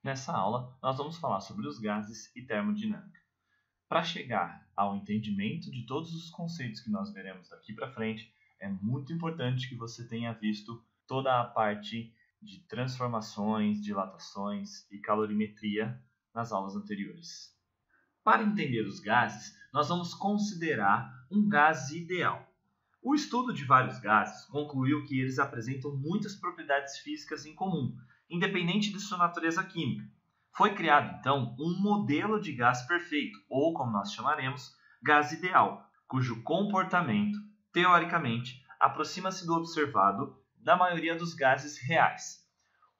Nessa aula, nós vamos falar sobre os gases e termodinâmica. Para chegar ao entendimento de todos os conceitos que nós veremos daqui para frente, é muito importante que você tenha visto toda a parte de transformações, dilatações e calorimetria nas aulas anteriores. Para entender os gases, nós vamos considerar um gás ideal. O estudo de vários gases concluiu que eles apresentam muitas propriedades físicas em comum, independente de sua natureza química. Foi criado, então, um modelo de gás perfeito, ou como nós chamaremos, gás ideal, cujo comportamento, teoricamente, aproxima-se do observado da maioria dos gases reais.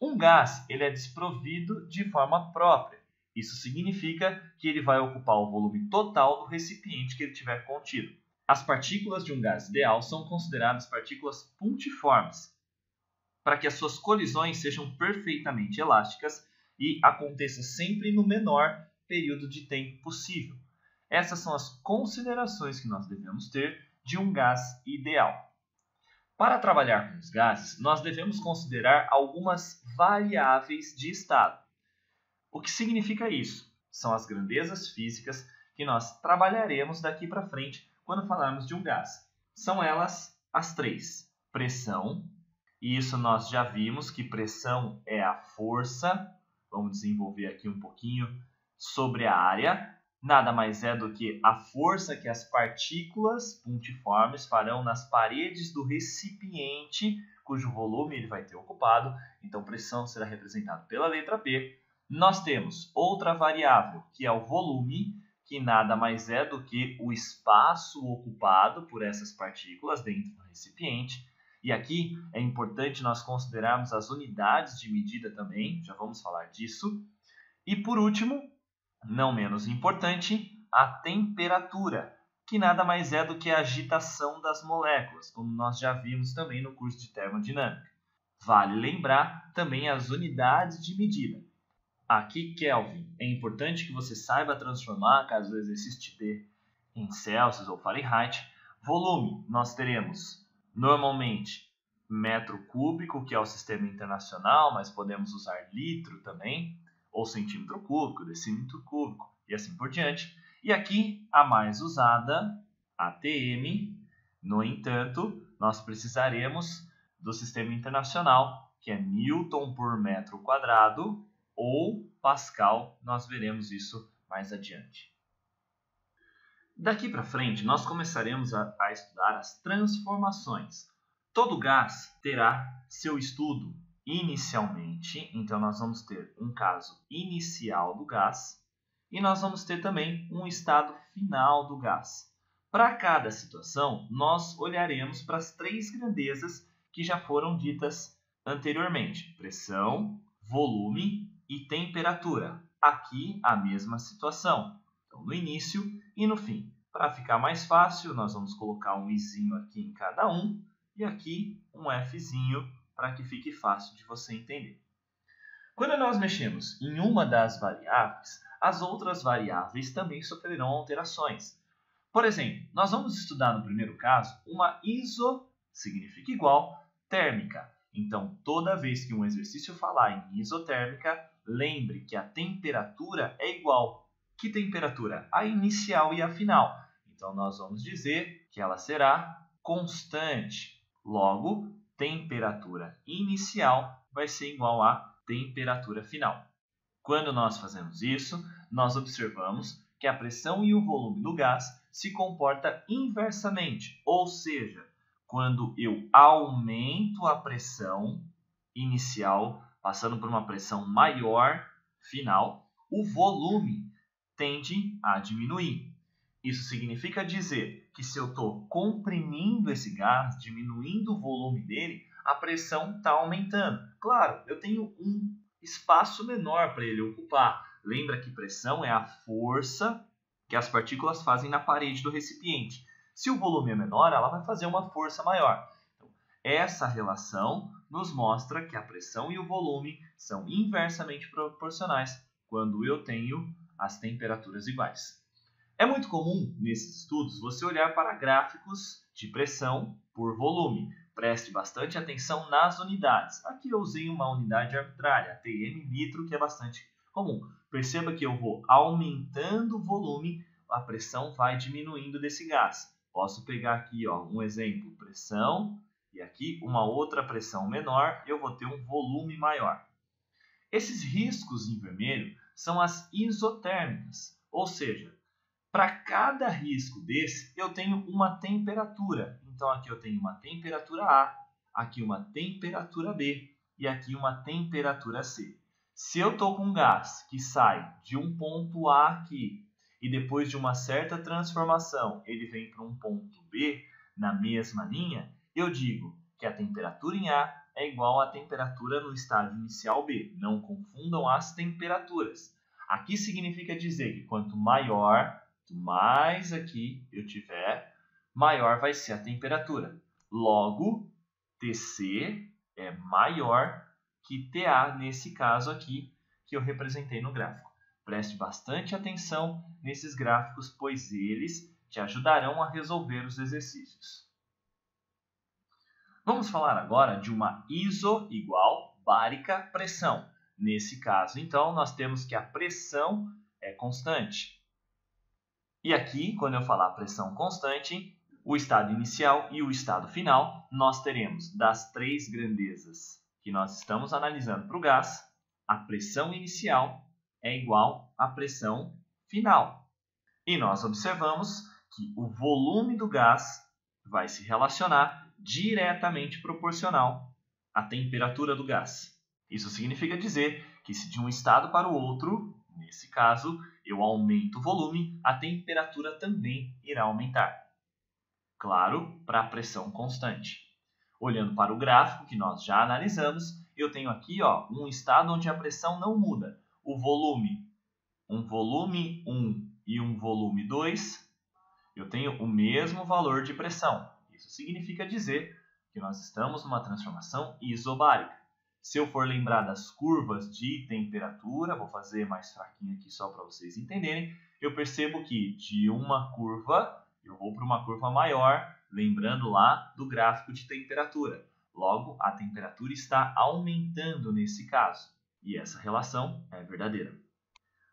Um gás ele é desprovido de forma própria. Isso significa que ele vai ocupar o volume total do recipiente que ele tiver contido. As partículas de um gás ideal são consideradas partículas pontiformes, para que as suas colisões sejam perfeitamente elásticas e aconteça sempre no menor período de tempo possível. Essas são as considerações que nós devemos ter de um gás ideal. Para trabalhar com os gases, nós devemos considerar algumas variáveis de estado. O que significa isso? São as grandezas físicas que nós trabalharemos daqui para frente quando falarmos de um gás. São elas as três: pressão, e isso nós já vimos que pressão é a força. Vamos desenvolver aqui um pouquinho sobre a área. Nada mais é do que a força que as partículas pontiformes farão nas paredes do recipiente, cujo volume ele vai ter ocupado. Então, pressão será representada pela letra P. Nós temos outra variável, que é o volume, que nada mais é do que o espaço ocupado por essas partículas dentro do recipiente. E aqui é importante nós considerarmos as unidades de medida também, já vamos falar disso. E por último, não menos importante, a temperatura, que nada mais é do que a agitação das moléculas, como nós já vimos também no curso de termodinâmica. Vale lembrar também as unidades de medida. Aqui, Kelvin, é importante que você saiba transformar, caso o exercício te dê em Celsius ou Fahrenheit. Volume, nós teremos normalmente metro cúbico, que é o sistema internacional, mas podemos usar litro também, ou centímetro cúbico, decímetro cúbico e assim por diante. E aqui a mais usada, ATM. No entanto, nós precisaremos do sistema internacional, que é Newton por metro quadrado, ou Pascal, nós veremos isso mais adiante. Daqui para frente, nós começaremos a estudar as transformações. Todo gás terá seu estudo inicialmente, então nós vamos ter um caso inicial do gás e nós vamos ter também um estado final do gás. Para cada situação, nós olharemos para as três grandezas que já foram ditas anteriormente: pressão, volume e temperatura. Aqui a mesma situação. Então, no início e no fim. Para ficar mais fácil, nós vamos colocar um izinho aqui em cada um e aqui um fzinho para que fique fácil de você entender. Quando nós mexemos em uma das variáveis, as outras variáveis também sofrerão alterações. Por exemplo, nós vamos estudar no primeiro caso uma significa igual, térmica. Então, toda vez que um exercício falar em isotérmica, lembre que a temperatura é igual. Que temperatura? A inicial e a final. Então, nós vamos dizer que ela será constante. Logo, temperatura inicial vai ser igual a temperatura final. Quando nós fazemos isso, nós observamos que a pressão e o volume do gás se comportam inversamente, ou seja, quando eu aumento a pressão inicial, passando por uma pressão maior final, o volume tende a diminuir. Isso significa dizer que se eu estou comprimindo esse gás, diminuindo o volume dele, a pressão está aumentando. Claro, eu tenho um espaço menor para ele ocupar. Lembra que pressão é a força que as partículas fazem na parede do recipiente. Se o volume é menor, ela vai fazer uma força maior. Então, essa relação nos mostra que a pressão e o volume são inversamente proporcionais quando eu tenho as temperaturas iguais. É muito comum, nesses estudos, você olhar para gráficos de pressão por volume. Preste bastante atenção nas unidades. Aqui eu usei uma unidade arbitrária, atm litro, que é bastante comum. Perceba que eu vou aumentando o volume, a pressão vai diminuindo desse gás. Posso pegar aqui um exemplo, pressão, e aqui uma outra pressão menor, eu vou ter um volume maior. Esses riscos em vermelho são as isotérmicas, ou seja, para cada risco desse, eu tenho uma temperatura. Então, aqui eu tenho uma temperatura A, aqui uma temperatura B e aqui uma temperatura C. Se eu estou com um gás que sai de um ponto A aqui e depois de uma certa transformação ele vem para um ponto B na mesma linha, eu digo que a temperatura em A é igual à temperatura no estágio inicial B. Não confundam as temperaturas. Aqui significa dizer que quanto mais aqui eu tiver, maior vai ser a temperatura. Logo, TC é maior que TA nesse caso aqui que eu representei no gráfico. Preste bastante atenção nesses gráficos, pois eles te ajudarão a resolver os exercícios. Vamos falar agora de uma iso igual bárica pressão. Nesse caso, então, nós temos que a pressão é constante. E aqui, quando eu falar pressão constante, o estado inicial e o estado final, nós teremos das três grandezas que nós estamos analisando para o gás, a pressão inicial é igual à pressão final. E nós observamos que o volume do gás vai se relacionar diretamente proporcional à temperatura do gás. Isso significa dizer que se de um estado para o outro, nesse caso, eu aumento o volume, a temperatura também irá aumentar. Claro, para a pressão constante. Olhando para o gráfico que nós já analisamos, eu tenho aqui um estado onde a pressão não muda. O volume, um volume 1 e um volume 2, eu tenho o mesmo valor de pressão. Isso significa dizer que nós estamos numa transformação isobárica. Se eu for lembrar das curvas de temperatura, vou fazer mais fraquinho aqui só para vocês entenderem, eu percebo que de uma curva eu vou para uma curva maior, lembrando lá do gráfico de temperatura. Logo, a temperatura está aumentando nesse caso, e essa relação é verdadeira.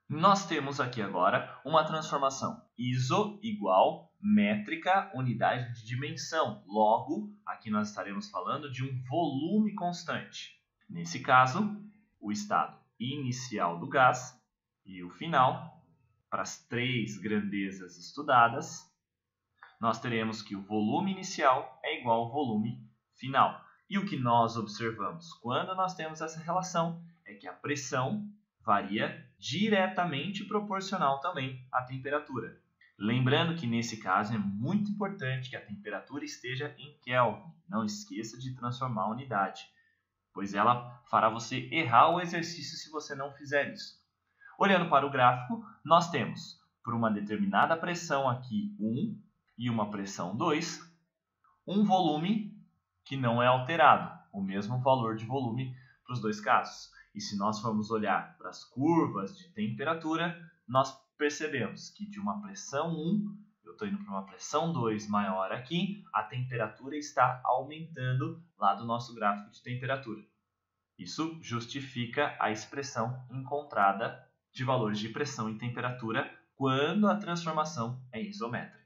Nós temos aqui agora uma transformação iso igual métrica unidade de dimensão. Logo, aqui nós estaremos falando de um volume constante. Nesse caso, o estado inicial do gás e o final, para as três grandezas estudadas, nós teremos que o volume inicial é igual ao volume final. E o que nós observamos quando nós temos essa relação é que a pressão varia diretamente proporcional também à temperatura. Lembrando que nesse caso é muito importante que a temperatura esteja em Kelvin. Não esqueça de transformar a unidade, pois ela fará você errar o exercício se você não fizer isso. Olhando para o gráfico, nós temos, por uma determinada pressão aqui 1 e uma pressão 2, um volume que não é alterado, o mesmo valor de volume para os dois casos. E se nós formos olhar para as curvas de temperatura, nós percebemos que de uma pressão 1, eu estou indo para uma pressão 2 maior aqui, a temperatura está aumentando lá do nosso gráfico de temperatura. Isso justifica a expressão encontrada de valores de pressão e temperatura quando a transformação é isométrica.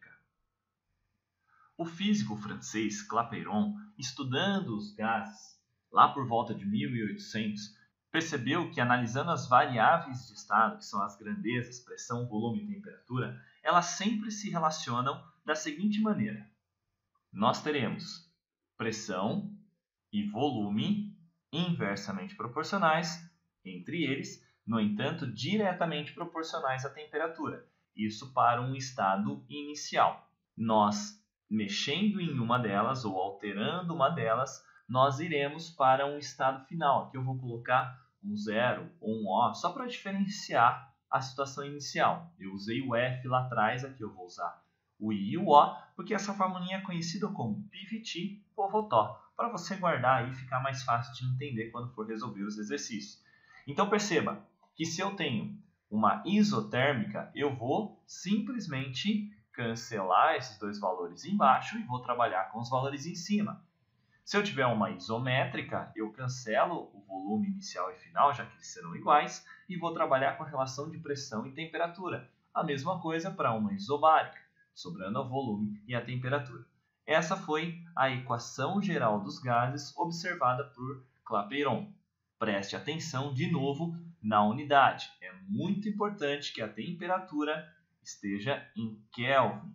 O físico francês Clapeyron, estudando os gases lá por volta de 1800, percebeu que analisando as variáveis de estado, que são as grandezas, pressão, volume e temperatura, elas sempre se relacionam da seguinte maneira. Nós teremos pressão e volume inversamente proporcionais entre eles, no entanto, diretamente proporcionais à temperatura. Isso para um estado inicial. Nós, mexendo em uma delas ou alterando uma delas, nós iremos para um estado final. Aqui eu vou colocar um 0 ou um O, só para diferenciar a situação inicial. Eu usei o F lá atrás, aqui eu vou usar o I e o O, porque essa formulinha é conhecida como PVT ou Votó, para você guardar e ficar mais fácil de entender quando for resolver os exercícios. Então perceba que se eu tenho uma isotérmica, eu vou simplesmente cancelar esses dois valores embaixo e vou trabalhar com os valores em cima. Se eu tiver uma isométrica, eu cancelo o volume inicial e final, já que eles serão iguais, e vou trabalhar com a relação de pressão e temperatura. A mesma coisa para uma isobárica, sobrando o volume e a temperatura. Essa foi a equação geral dos gases observada por Clapeyron. Preste atenção de novo na unidade. É muito importante que a temperatura esteja em Kelvin.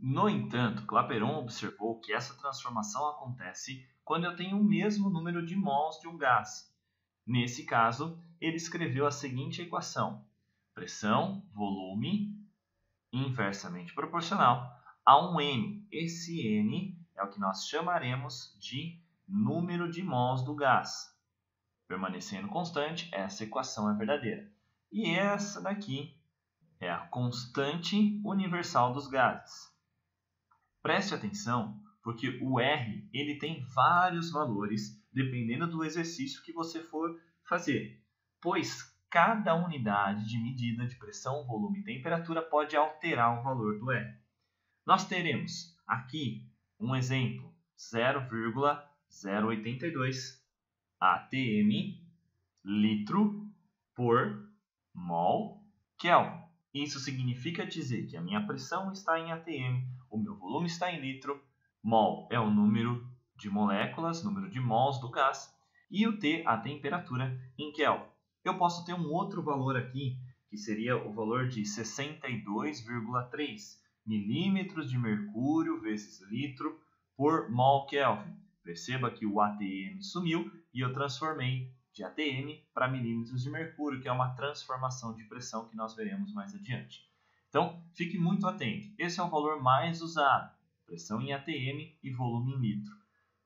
No entanto, Clapeyron observou que essa transformação acontece quando eu tenho o mesmo número de mols de um gás. Nesse caso, ele escreveu a seguinte equação: pressão, volume, inversamente proporcional a um N. Esse N é o que nós chamaremos de número de mols do gás. Permanecendo constante, essa equação é verdadeira. E essa daqui é a constante universal dos gases. Preste atenção, porque o R ele tem vários valores dependendo do exercício que você for fazer, pois cada unidade de medida de pressão, volume e temperatura pode alterar o valor do R. Nós teremos aqui um exemplo, 0,082 atm litro por mol Kelvin. Isso significa dizer que a minha pressão está em atm, o meu volume está em litro, mol é o número de moléculas, número de mols do gás, e o T, a temperatura, em Kelvin. Eu posso ter um outro valor aqui, que seria o valor de 62,3 milímetros de mercúrio vezes litro por mol Kelvin. Perceba que o atm sumiu e eu transformei de atm para milímetros de mercúrio, que é uma transformação de pressão que nós veremos mais adiante. Então, fique muito atento. Esse é o valor mais usado, pressão em atm e volume em litro.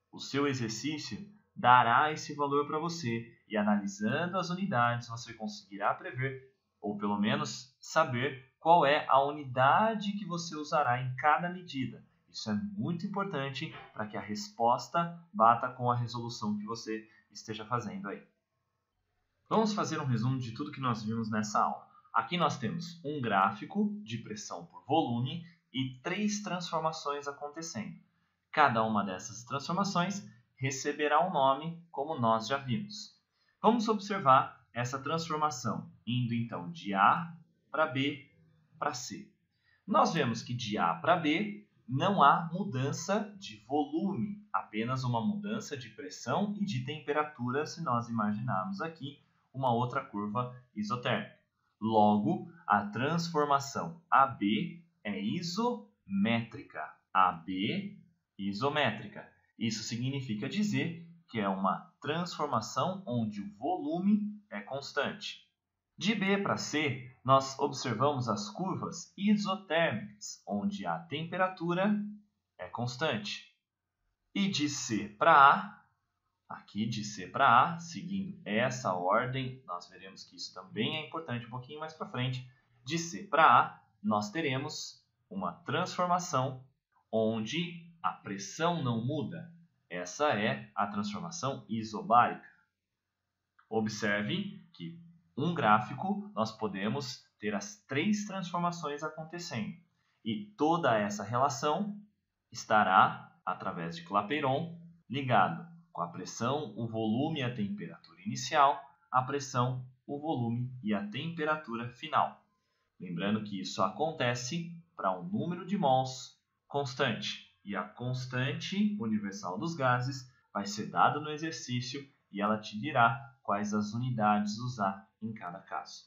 O seu exercício dará esse valor para você e analisando as unidades você conseguirá prever, ou pelo menos saber, qual é a unidade que você usará em cada medida. Isso é muito importante para que a resposta bata com a resolução que você esteja fazendo aí. Vamos fazer um resumo de tudo que nós vimos nessa aula. Aqui nós temos um gráfico de pressão por volume e 3 transformações acontecendo. Cada uma dessas transformações receberá um nome, como nós já vimos. Vamos observar essa transformação, indo então de A para B para C. Nós vemos que de A para B não há mudança de volume, apenas uma mudança de pressão e de temperatura, se nós imaginarmos aqui uma outra curva isotérmica. Logo, a transformação AB é isométrica. AB isométrica. Isso significa dizer que é uma transformação onde o volume é constante. De B para C, nós observamos as curvas isotérmicas, onde a temperatura é constante. E de C para A, aqui de C para A, seguindo essa ordem, nós veremos que isso também é importante um pouquinho mais para frente. De C para A, nós teremos uma transformação onde a pressão não muda. Essa é a transformação isobárica. Observe que um gráfico nós podemos ter as 3 transformações acontecendo. E toda essa relação estará, através de Clapeyron, ligado com a pressão, o volume e a temperatura inicial, a pressão, o volume e a temperatura final. Lembrando que isso acontece para um número de mols constante. E a constante universal dos gases vai ser dada no exercício e ela te dirá quais as unidades usar em cada caso.